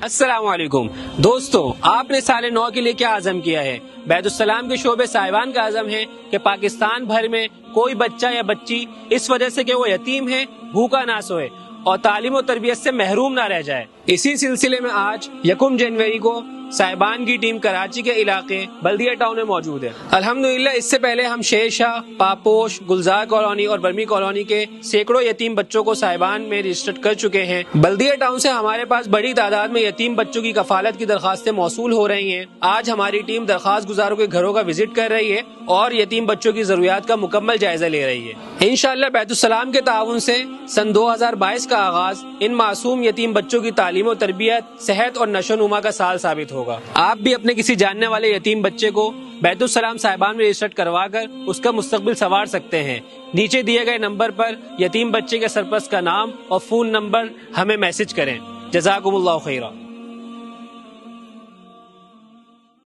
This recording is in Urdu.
السلام علیکم دوستو، آپ نے سال 9 کے لیے کیا عزم کیا ہے؟ بیت السلام کے شعبے صاحبان کا عزم ہے کہ پاکستان بھر میں کوئی بچہ یا بچی اس وجہ سے کہ وہ یتیم ہے بھوکا نہ سوئے اور تعلیم و تربیت سے محروم نہ رہ جائے۔ اسی سلسلے میں آج 1 جنوری کو صاحبان کی ٹیم کراچی کے علاقے بلدیہ ٹاؤن میں موجود ہے۔ الحمدللہ اس سے پہلے ہم شیر شاہ، پاپوش، گلزار کالونی اور برمی کالونی کے سینکڑوں یتیم بچوں کو صاحبان میں رجسٹر کر چکے ہیں۔ بلدیہ ٹاؤن سے ہمارے پاس بڑی تعداد میں یتیم بچوں کی کفالت کی درخواستیں موصول ہو رہی ہیں۔ آج ہماری ٹیم درخواست گزاروں کے گھروں کا وزٹ کر رہی ہے اور یتیم بچوں کی ضروریات کا مکمل جائزہ لے رہی ہے۔ انشاءاللہ بیت السلام کے تعاون سے سن 2022 کا آغاز ان معصوم یتیم بچوں کی تعلیم و تربیت، صحت اور نشو و نما کا سال ثابت ہوگا۔ آپ بھی اپنے کسی جاننے والے یتیم بچے کو بیت السلام صاحبان میں رجسٹر کروا کر اس کا مستقبل سنوار سکتے ہیں۔ نیچے دیے گئے نمبر پر یتیم بچے کے سرپرست کا نام اور فون نمبر ہمیں میسج کریں۔ جزاکم اللہ خیرہ۔